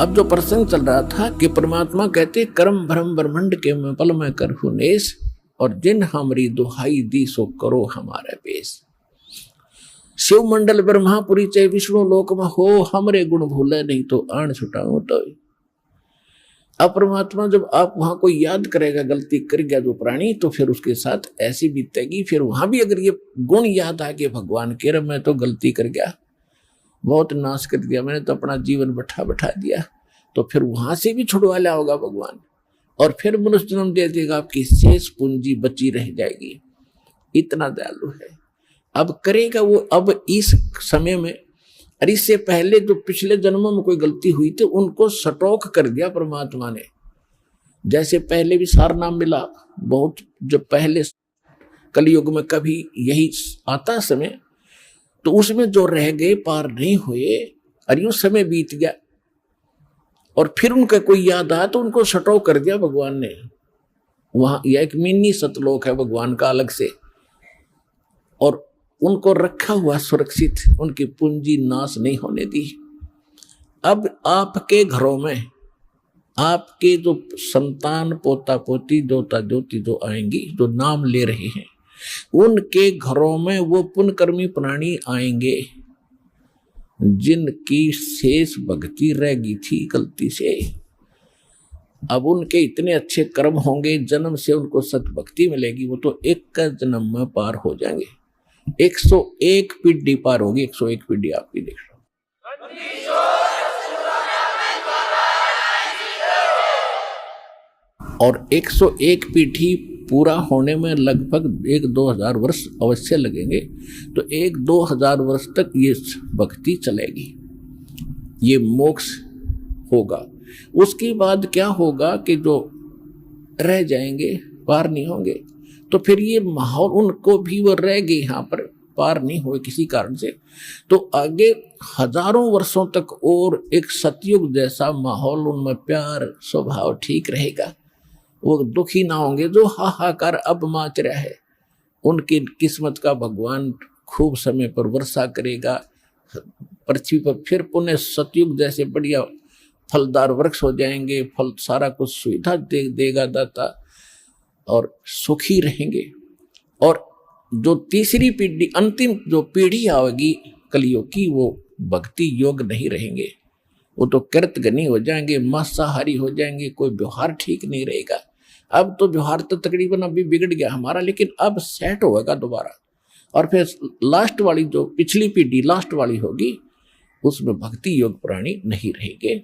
अब जो प्रसंग चल रहा था कि परमात्मा कहते कर्म भ्रम ब्रह्मंड के मैं पल में करहु नेस, और जिन हमरी दुहाई दी सो करो हमारे पेश। शिव मंडल ब्रह्मापुरी चे विष्णु लोक में हो, हमरे गुण भूले नहीं तो आण छुटाऊं तो। अब परमात्मा जब आप वहां कोई याद करेगा गलती कर गया जो प्राणी, तो फिर उसके साथ ऐसी बीतेगी। फिर वहां भी अगर ये गुण याद आ गए भगवान के, रे मैं तो गलती कर गया, बहुत नाश कर दिया, मैंने तो अपना जीवन बैठा दिया, तो फिर वहां से भी छुड़वा लिया होगा भगवान, और फिर मनुष्य जन्म दे देगा, आपकी शेष पूंजी बची रह जाएगी। इतना दयालु है। अब करेगा वो, अब इस समय में, और इससे पहले जो पिछले जन्मों में कोई गलती हुई थी उनको स्टॉक कर दिया परमात्मा ने। जैसे पहले भी सार नाम मिला बहुत, जब पहले कलयुग में कभी यही आता समय, तो उसमें जो रह गए पार नहीं हुए, और यूं समय बीत गया, और फिर उनका कोई याद आया तो उनको स्टॉक कर दिया भगवान ने। वहां यह एक मिनी सतलोक है भगवान का अलग से, और उनको रखा हुआ सुरक्षित, उनकी पूंजी नाश नहीं होने दी। अब आपके घरों में आपके जो संतान पोता पोती दोता दोती जो आएंगी, जो नाम ले रहे हैं, उनके घरों में वो पुण्यकर्मी प्राणी आएंगे जिनकी शेष भक्ति रह गई थी गलती से। अब उनके इतने अच्छे कर्म होंगे, जन्म से उनको सत भक्ति मिलेगी, वो तो एक का जन्म में पार हो जाएंगे। 101 पीढ़ी पार होगी, 101 पीढ़ी आपकी देख रहा हूं। और 101 पीढ़ी पूरा होने में लगभग 1-2 हजार वर्ष अवश्य लगेंगे, तो 1-2 हजार वर्ष तक ये भक्ति चलेगी, ये मोक्ष होगा। उसके बाद क्या होगा कि जो रह जाएंगे पार नहीं होंगे, तो फिर ये माहौल उनको भी वो रह गए यहाँ पर, पार नहीं हुए किसी कारण से, तो आगे हजारों वर्षों तक और एक सतयुग जैसा माहौल, उनमें प्यार स्वभाव ठीक रहेगा, वो दुखी ना होंगे। जो हाहाकार अब माच रहा है, उनकी किस्मत का भगवान खूब समय पर वर्षा करेगा पृथ्वी पर, फिर पुनः सतयुग जैसे बढ़िया फलदार वृक्ष हो जाएंगे, फल सारा कुछ सुविधा देगा दाता, और सुखी रहेंगे। और जो तीसरी पीढ़ी, अंतिम जो पीढ़ी आएगी कलियुग की, वो भक्ति योग नहीं रहेंगे, वो तो कृतघ्नी हो जाएंगे, मांसाहारी हो जाएंगे, कोई व्यवहार ठीक नहीं रहेगा। अब तो व्यवहार तो तकरीबन अभी बिगड़ गया हमारा, लेकिन अब सेट होगा दोबारा। और फिर लास्ट वाली जो पिछली पीढ़ी लास्ट वाली होगी, उसमें भक्ति योग प्राणी नहीं रहेंगे।